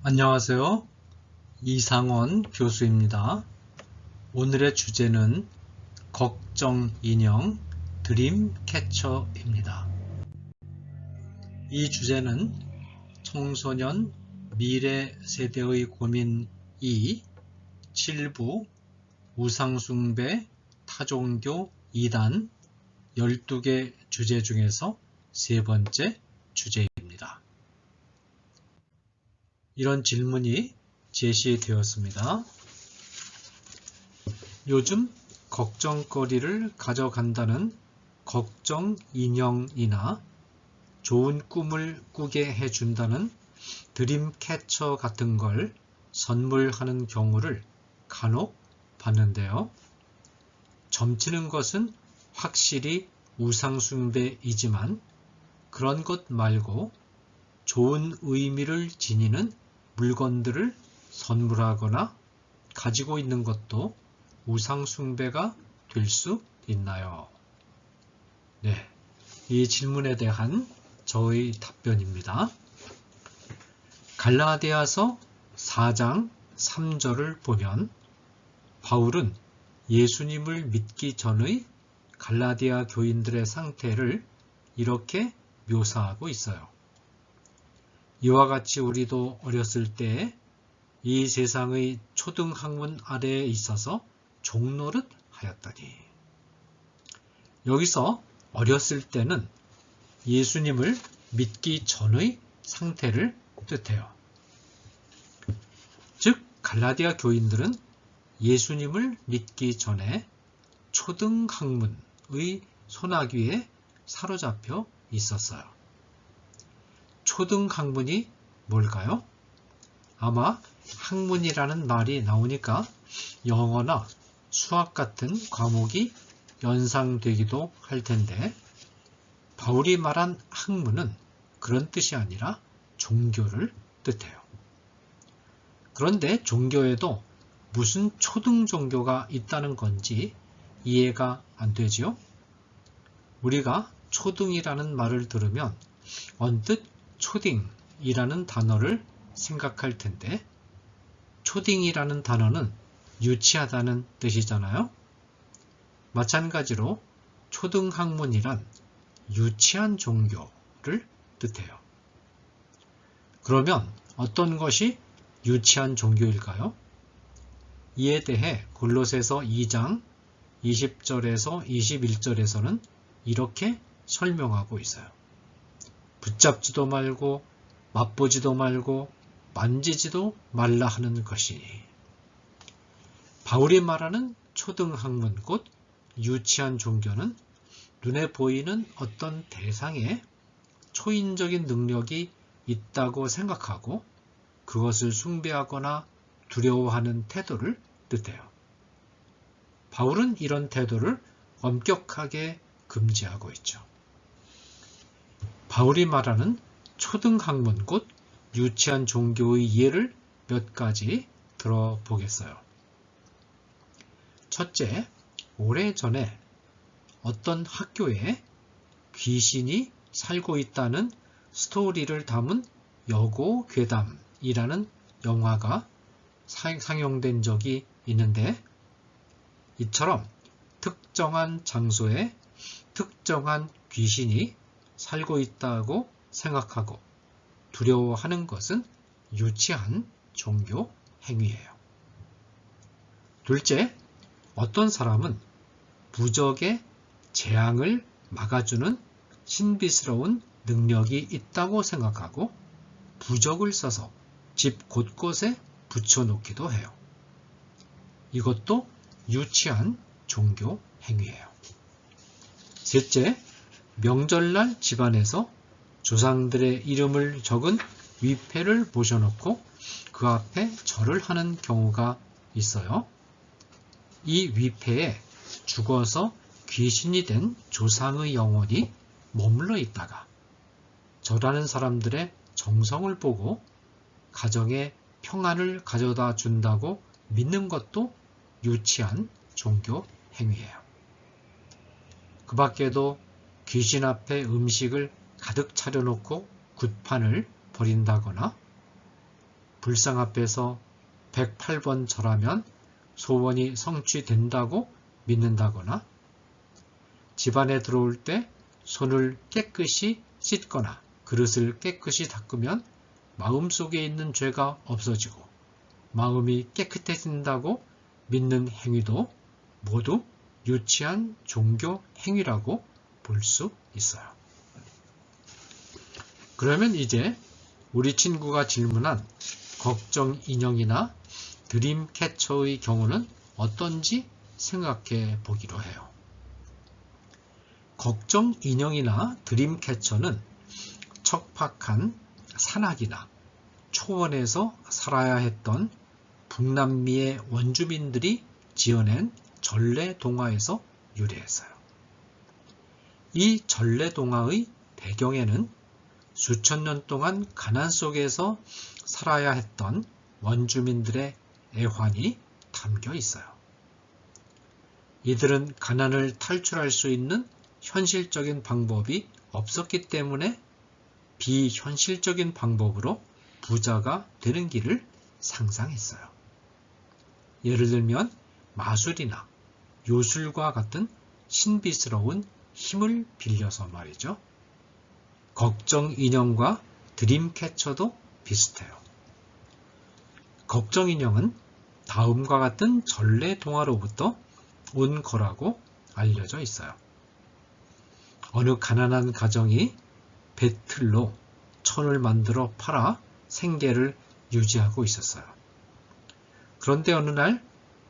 안녕하세요. 이상원 교수입니다. 오늘의 주제는 걱정 인형 드림캐쳐입니다. 이 주제는 청소년 미래 세대의 고민 2 7부 우상숭배 타종교 2단 12개 주제 중에서 세 번째 주제입니다. 이런 질문이 제시되었습니다. 요즘 걱정거리를 가져간다는 걱정 인형이나 좋은 꿈을 꾸게 해준다는 드림캐쳐 같은 걸 선물하는 경우를 간혹 봤는데요. 점치는 것은 확실히 우상숭배이지만 그런 것 말고 좋은 의미를 지니는 물건들을 선물하거나 가지고 있는 것도 우상숭배가 될 수 있나요? 네, 이 질문에 대한 저의 답변입니다. 갈라디아서 4장 3절을 보면 바울은 예수님을 믿기 전의 갈라디아 교인들의 상태를 이렇게 묘사하고 있어요. 이와 같이 우리도 어렸을 때 이 세상의 초등학문 아래에 있어서 종노릇 하였더니, 여기서 어렸을 때는 예수님을 믿기 전의 상태를 뜻해요. 즉 갈라디아 교인들은 예수님을 믿기 전에 초등학문의 소나기에 사로잡혀 있었어요. 초등학문이 뭘까요? 아마 학문이라는 말이 나오니까 영어나 수학 같은 과목이 연상되기도 할 텐데, 바울이 말한 학문은 그런 뜻이 아니라 종교를 뜻해요. 그런데 종교에도 무슨 초등 종교가 있다는 건지 이해가 안 되지요? 우리가 초등이라는 말을 들으면 언뜻 초딩이라는 단어를 생각할 텐데, 초딩이라는 단어는 유치하다는 뜻이잖아요. 마찬가지로 초등학문이란 유치한 종교를 뜻해요. 그러면 어떤 것이 유치한 종교일까요? 이에 대해 골로새서 2장 20절에서 21절에서는 이렇게 설명하고 있어요. 붙잡지도 말고 맛보지도 말고 만지지도 말라 하는 것이니. 바울이 말하는 초등학문 곧 유치한 종교는 눈에 보이는 어떤 대상에 초인적인 능력이 있다고 생각하고 그것을 숭배하거나 두려워하는 태도를 뜻해요. 바울은 이런 태도를 엄격하게 금지하고 있죠. 바울이 말하는 초등학문 곧 유치한 종교의 예를 몇 가지 들어보겠어요. 첫째, 오래전에 어떤 학교에 귀신이 살고 있다는 스토리를 담은 여고괴담이라는 영화가 상영된 적이 있는데, 이처럼 특정한 장소에 특정한 귀신이 살고 있다고 생각하고 두려워하는 것은 유치한 종교 행위예요. 둘째, 어떤 사람은 부적의 재앙을 막아주는 신비스러운 능력이 있다고 생각하고 부적을 써서 집 곳곳에 붙여놓기도 해요. 이것도 유치한 종교 행위예요. 셋째, 명절날 집안에서 조상들의 이름을 적은 위패를 모셔놓고 그 앞에 절을 하는 경우가 있어요. 이 위패에 죽어서 귀신이 된 조상의 영혼이 머물러 있다가 절하는 사람들의 정성을 보고 가정에 평안을 가져다 준다고 믿는 것도 유치한 종교 행위예요. 그 밖에도 귀신 앞에 음식을 가득 차려놓고 굿판을 벌인다거나 불상 앞에서 108번 절하면 소원이 성취된다고 믿는다거나, 집안에 들어올 때 손을 깨끗이 씻거나 그릇을 깨끗이 닦으면 마음속에 있는 죄가 없어지고 마음이 깨끗해진다고 믿는 행위도 모두 유치한 종교 행위라고 볼 수 있어요. 그러면 이제 우리 친구가 질문한 걱정 인형이나 드림캐쳐의 경우는 어떤지 생각해 보기로 해요. 걱정 인형이나 드림캐쳐는 척박한 산악이나 초원에서 살아야 했던 북남미의 원주민들이 지어낸 전래 동화에서 유래했어요. 이 전래 동화의 배경에는 수천 년 동안 가난 속에서 살아야 했던 원주민들의 애환이 담겨 있어요. 이들은 가난을 탈출할 수 있는 현실적인 방법이 없었기 때문에 비현실적인 방법으로 부자가 되는 길을 상상했어요. 예를 들면 마술이나 요술과 같은 신비스러운 힘을 빌려서 말이죠. 걱정 인형과 드림캐쳐도 비슷해요. 걱정 인형은 다음과 같은 전래 동화로부터 온 거라고 알려져 있어요. 어느 가난한 가정이 배틀로 천을 만들어 팔아 생계를 유지하고 있었어요. 그런데 어느 날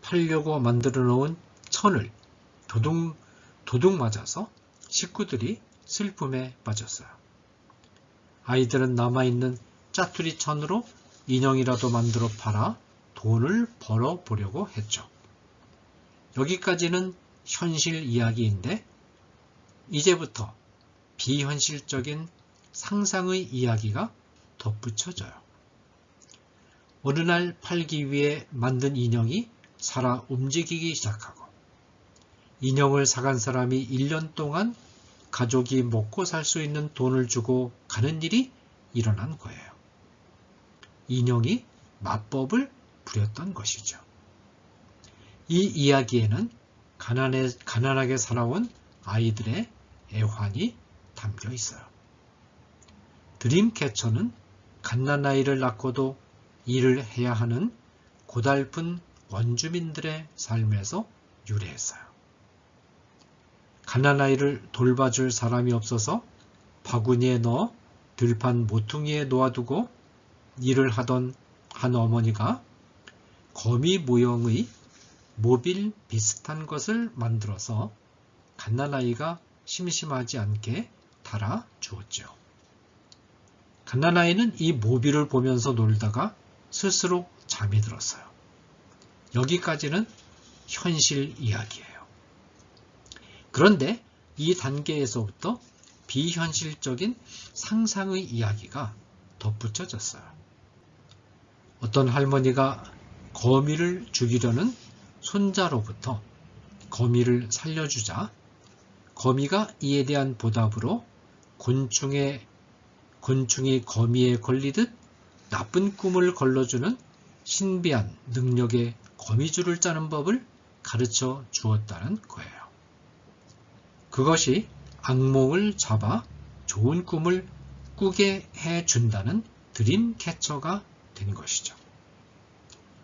팔려고 만들어 놓은 천을 도둑 맞아서 식구들이 슬픔에 빠졌어요. 아이들은 남아있는 짜투리 천으로 인형이라도 만들어 팔아 돈을 벌어보려고 했죠. 여기까지는 현실 이야기인데 이제부터 비현실적인 상상의 이야기가 덧붙여져요. 어느 날 팔기 위해 만든 인형이 살아 움직이기 시작하고 인형을 사간 사람이 1년 동안 가족이 먹고 살 수 있는 돈을 주고 가는 일이 일어난 거예요. 인형이 마법을 부렸던 것이죠. 이 이야기에는 가난하게 살아온 아이들의 애환이 담겨 있어요. 드림캐쳐는 갓난아이를 낳고도 일을 해야 하는 고달픈 원주민들의 삶에서 유래했어요. 갓난아이를 돌봐줄 사람이 없어서 바구니에 넣어 들판 모퉁이에 놓아두고 일을 하던 한 어머니가 거미 모형의 모빌 비슷한 것을 만들어서 갓난아이가 심심하지 않게 달아주었죠. 갓난아이는 이 모빌을 보면서 놀다가 스스로 잠이 들었어요. 여기까지는 현실 이야기예요. 그런데 이 단계에서부터 비현실적인 상상의 이야기가 덧붙여졌어요. 어떤 할머니가 거미를 죽이려는 손자로부터 거미를 살려주자 거미가 이에 대한 보답으로 곤충이 거미에 걸리듯 나쁜 꿈을 걸러주는 신비한 능력의 거미줄을 짜는 법을 가르쳐 주었다는 거예요. 그것이 악몽을 잡아 좋은 꿈을 꾸게 해준다는 드림캐쳐가 된 것이죠.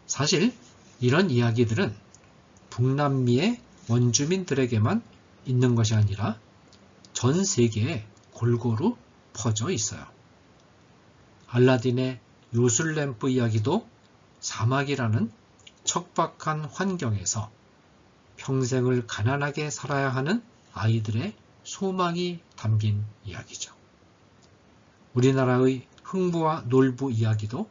사실 이런 이야기들은 북남미의 원주민들에게만 있는 것이 아니라 전 세계에 골고루 퍼져 있어요. 알라딘의 요술램프 이야기도 사막이라는 척박한 환경에서 평생을 가난하게 살아야 하는 아이들의 소망이 담긴 이야기죠. 우리나라의 흥부와 놀부 이야기도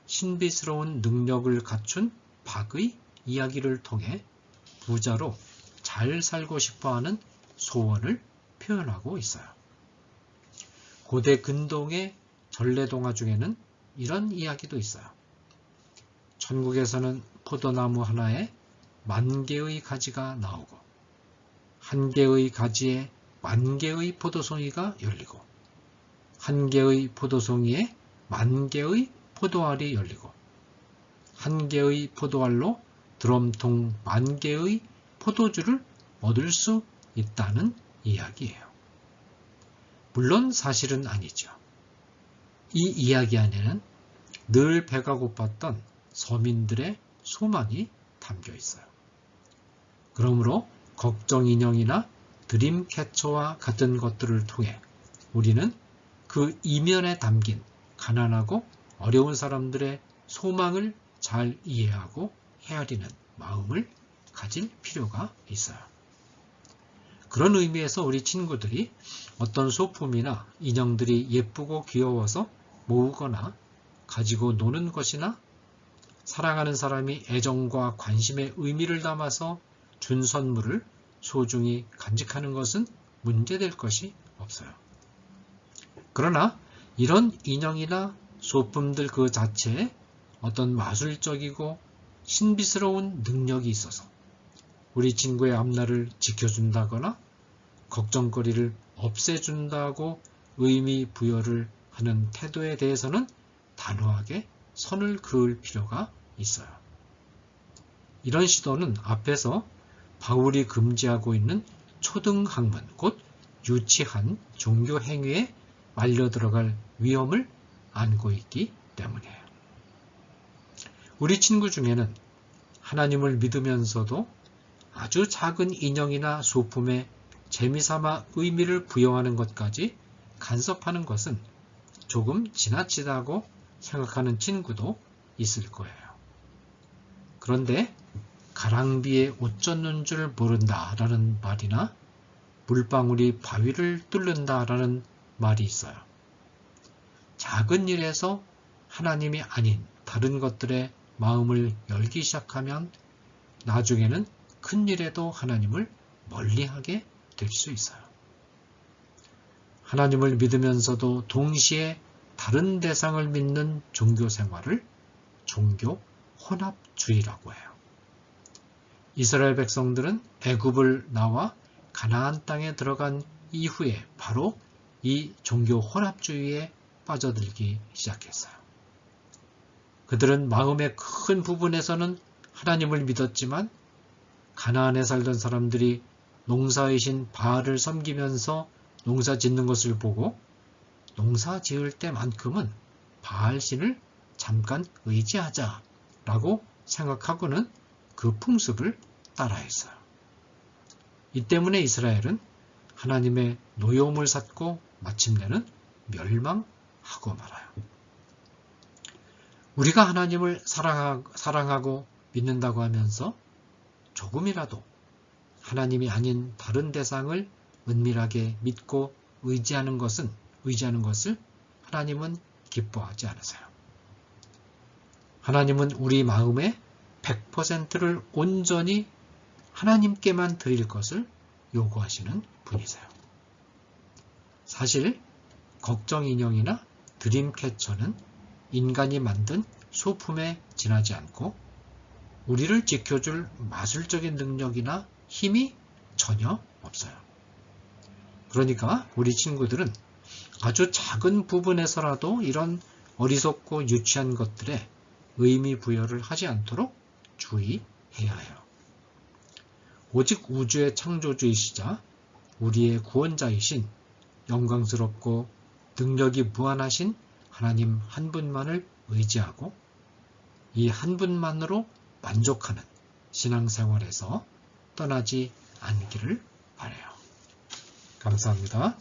신비스러운 능력을 갖춘 박의 이야기를 통해 부자로 잘 살고 싶어하는 소원을 표현하고 있어요. 고대 근동의 전래동화 중에는 이런 이야기도 있어요. 천국에서는 포도나무 하나에 10,000개의 가지가 나오고 한 개의 가지에 10,000개의 포도송이가 열리고 한 개의 포도송이에 10,000개의 포도알이 열리고 한 개의 포도알로 드럼통 10,000개의 포도주를 얻을 수 있다는 이야기예요. 물론 사실은 아니죠. 이 이야기 안에는 늘 배가 고팠던 서민들의 소망이 담겨 있어요. 그러므로 걱정인형이나 드림캐쳐와 같은 것들을 통해 우리는 그 이면에 담긴 가난하고 어려운 사람들의 소망을 잘 이해하고 헤아리는 마음을 가질 필요가 있어요. 그런 의미에서 우리 친구들이 어떤 소품이나 인형들이 예쁘고 귀여워서 모으거나 가지고 노는 것이나 사랑하는 사람이 애정과 관심의 의미를 담아서 준 선물을 소중히 간직하는 것은 문제될 것이 없어요. 그러나 이런 인형이나 소품들 그 자체에 어떤 마술적이고 신비스러운 능력이 있어서 우리 친구의 앞날을 지켜준다거나 걱정거리를 없애준다고 의미 부여를 하는 태도에 대해서는 단호하게 선을 그을 필요가 있어요. 이런 시도는 앞에서 바울이 금지하고 있는 초등학문, 곧 유치한 종교 행위에 말려 들어갈 위험을 안고 있기 때문이에요. 우리 친구 중에는 하나님을 믿으면서도 아주 작은 인형이나 소품에 재미삼아 의미를 부여하는 것까지 간섭하는 것은 조금 지나치다고 생각하는 친구도 있을 거예요. 그런데 가랑비에 옷 젖는 줄 모른다라는 말이나 물방울이 바위를 뚫는다라는 말이 있어요. 작은 일에서 하나님이 아닌 다른 것들에 마음을 열기 시작하면 나중에는 큰 일에도 하나님을 멀리하게 될 수 있어요. 하나님을 믿으면서도 동시에 다른 대상을 믿는 종교 생활을 종교 혼합주의라고 해요. 이스라엘 백성들은 애굽을 나와 가나안 땅에 들어간 이후에 바로 이 종교 혼합주의에 빠져들기 시작했어요. 그들은 마음의 큰 부분에서는 하나님을 믿었지만 가나안에 살던 사람들이 농사의 신 바알을 섬기면서 농사 짓는 것을 보고 농사 지을 때만큼은 바알 신을 잠깐 의지하자라고 생각하고는 그 풍습을 따라했어요. 이 때문에 이스라엘은 하나님의 노여움을 샀고 마침내는 멸망하고 말아요. 우리가 하나님을 사랑하고 믿는다고 하면서 조금이라도 하나님이 아닌 다른 대상을 은밀하게 믿고 의지하는 것을 하나님은 기뻐하지 않으세요. 하나님은 우리 마음의 100%를 온전히 하나님께만 드릴 것을 요구하시는 분이세요. 사실 걱정 인형이나 드림캐쳐는 인간이 만든 소품에 지나지 않고 우리를 지켜줄 마술적인 능력이나 힘이 전혀 없어요. 그러니까 우리 친구들은 아주 작은 부분에서라도 이런 어리석고 유치한 것들에 의미 부여를 하지 않도록 주의해야 해요. 오직 우주의 창조주이시자 우리의 구원자이신 영광스럽고 능력이 무한하신 하나님 한 분만을 의지하고 이 한 분만으로 만족하는 신앙생활에서 떠나지 않기를 바라요. 감사합니다.